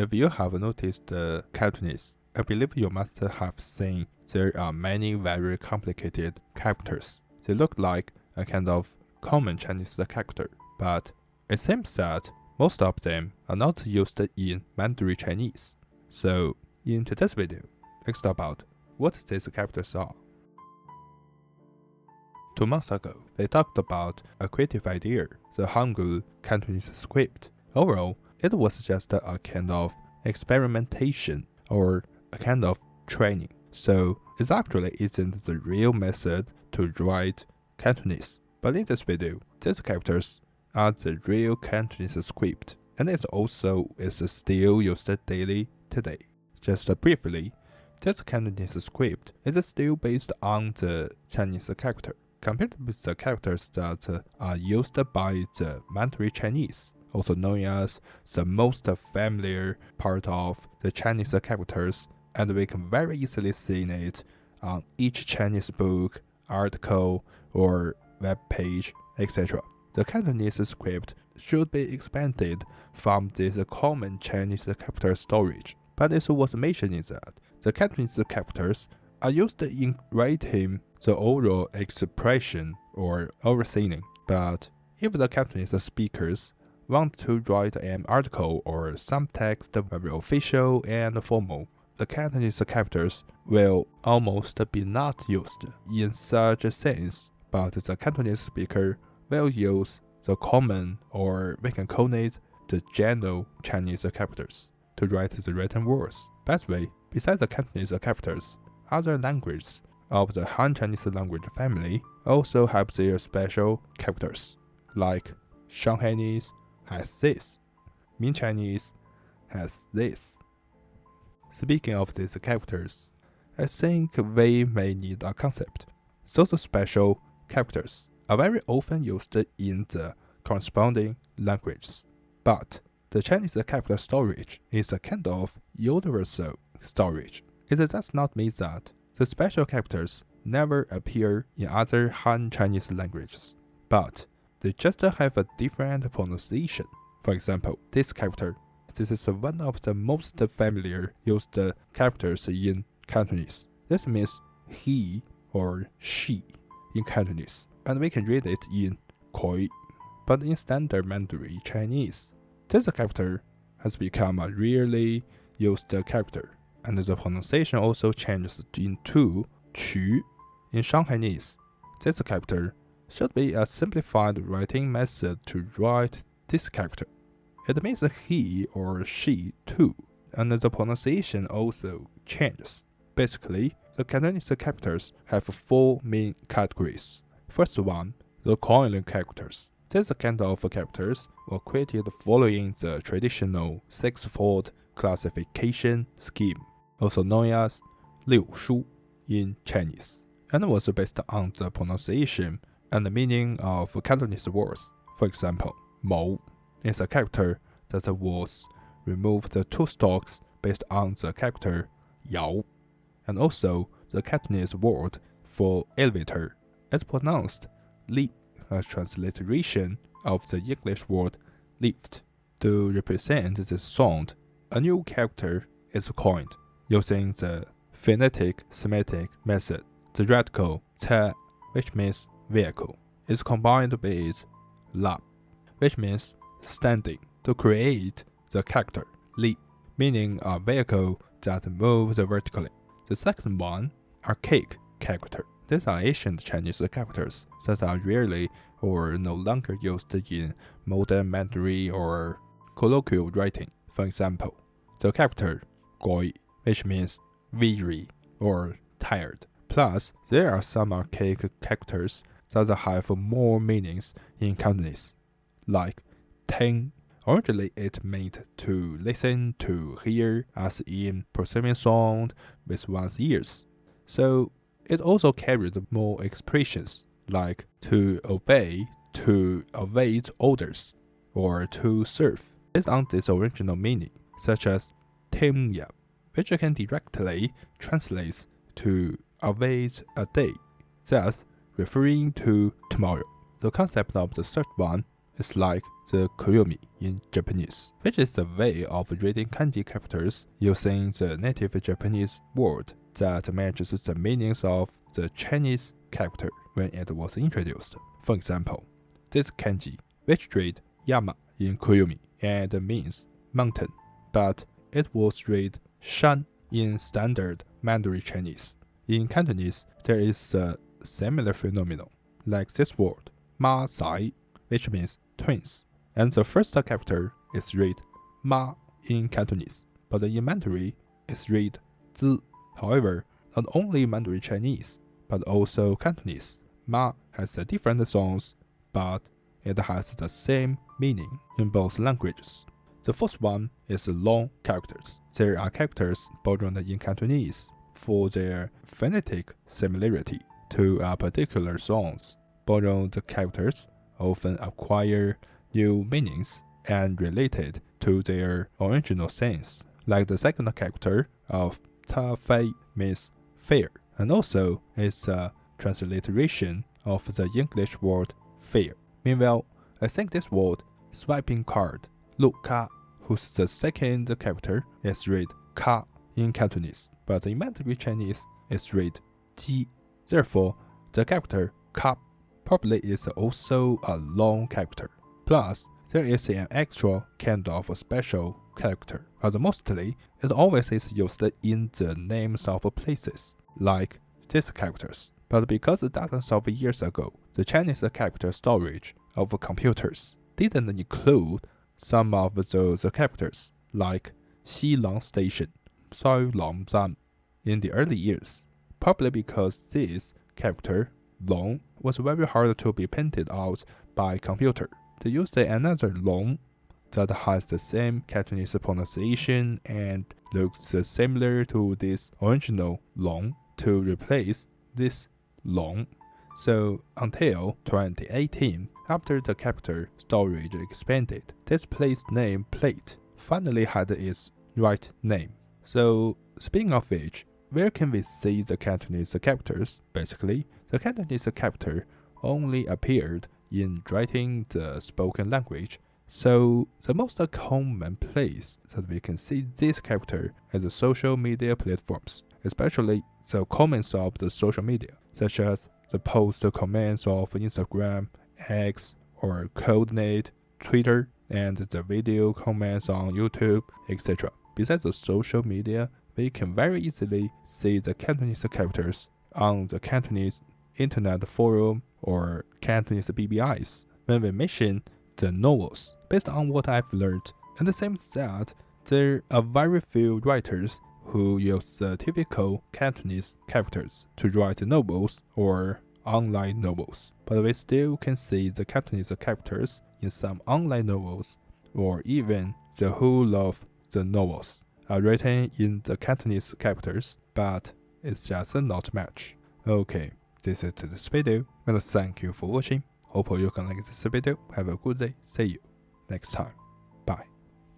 If you have noticed the Cantonese, I believe you must have seen there are many very complicated characters. They look like a kind of common Chinese character, but it seems that most of them are not used in Mandarin Chinese. So, in today's video, let's talk about what these characters are. 2 months ago, they talked about a creative idea, the Hangul Cantonese script. Overall, it was just a kind of experimentation or a kind of training. So it actually isn't the real method to write Cantonese. But in this video, these characters are the real Cantonese script, and it also is still used daily today. Just briefly, this Cantonese script is still based on the Chinese character, compared with the characters that are used by the Mandarin Chinese, also known as the most familiar part of the Chinese characters, and we can very easily see it on each Chinese book, article, or web page, etc. The Cantonese script should be expanded from this common Chinese character storage, but it was mentioning that the Cantonese characters are used in writing the oral expression or overseeing. But if the Cantonese speakers want to write an article or some text very official and formal, the Cantonese characters will almost be not used in such a sense, but the Cantonese speaker will use the common, or we can call it the general Chinese characters to write the written words. By the way, besides the Cantonese characters, other languages of the Han Chinese language family also have their special characters, like Shanghainese has this, Min Chinese has this. Speaking of these characters, I think we may need a concept. Those special characters are very often used in the corresponding languages, but the Chinese character storage is a kind of universal storage. It does not mean that the special characters never appear in other Han Chinese languages, but they just have a different pronunciation. For example, this character. This is one of the most familiar used characters in Cantonese. This means he or she in Cantonese, and we can read it in koi. But in standard Mandarin Chinese, this character has become a rarely used character, and the pronunciation also changes into qu. In Shanghainese, this character should be a simplified writing method to write this character. It means he or she too, and the pronunciation also changes. Basically, the Cantonese characters have 4 main categories. First one, the coin characters. These kind of characters were created following the traditional 6-fold classification scheme, also known as 六书 in Chinese, and was based on the pronunciation and the meaning of Cantonese words. For example, Mou is a character that was removed 2 stalks based on the character Yao, and also the Cantonese word for elevator is pronounced li, a transliteration of the English word lift. To represent this sound, a new character is coined using the phonetic semantic method. The radical 才, which means vehicle, is combined with la, which means standing, to create the character li, meaning a vehicle that moves vertically. The second one, archaic character. These are ancient Chinese characters that are rarely or no longer used in modern Mandarin or colloquial writing. For example, the character goi, which means weary or tired. Plus, there are some archaic characters that have more meanings in Cantonese, like Teng. Originally, it meant to listen, to hear, as in perceiving sound with one's ears. So, it also carried more expressions, like to obey, to await orders, or to serve, based on this original meaning, such as Timya, which can directly translate to await a day, thus referring to tomorrow. The concept of the third one is like the kuyomi in Japanese, which is a way of reading kanji characters using the native Japanese word that matches the meanings of the Chinese character when it was introduced. For example, this kanji, which read Yama in kuyomi and means mountain, but it was read Shan in standard Mandarin Chinese. In Cantonese, there is a similar phenomenon, like this word, ma zai, which means twins, and the first character is read ma in Cantonese, but in Mandarin it's read zi. However, not only Mandarin Chinese, but also Cantonese, ma has a different sounds, but it has the same meaning in both languages. The first one is long characters. There are characters borrowed in Cantonese for their phonetic similarity to a particular sounds. Borrowed characters often acquire new meanings and related to their original sense, like the second character of ta fei means fair, and also is a transliteration of the English word fair. Meanwhile, I think this word swiping card, lu ka, whose the second character is read ka in Cantonese, but in Mandarin Chinese is read ji. Therefore, the character ka probably is also a long character. Plus, there is an extra kind of a special character, as mostly it always is used in the names of places, like these characters. But because dozens of years ago, the Chinese character storage of computers didn't include some of those characters, like Xilang Station, Lang Zan, in the early years, probably because this character, long, was very hard to be printed out by computer. They used another long that has the same Cantonese pronunciation and looks similar to this original long to replace this long. So until 2018, after the character storage expanded, this place name plate finally had its right name. So speaking of which, where can we see the Cantonese characters? Basically, the Cantonese character only appeared in writing the spoken language, so the most common place that we can see this character is the social media platforms, especially the comments of the social media, such as the post comments of Instagram, X, or Codename, Twitter, and the video comments on YouTube, etc. Besides the social media, we can very easily see the Cantonese characters on the Cantonese Internet Forum or Cantonese BBIs. When we mention the novels, based on what I've learned, it seems that there are very few writers who use the typical Cantonese characters to write novels or online novels, but we still can see the Cantonese characters in some online novels, or even the whole of the novels are written in the Cantonese characters, but it's just not much. Okay, this is this video, and thank you for watching. Hope you can like this video. Have a good day. See you next time.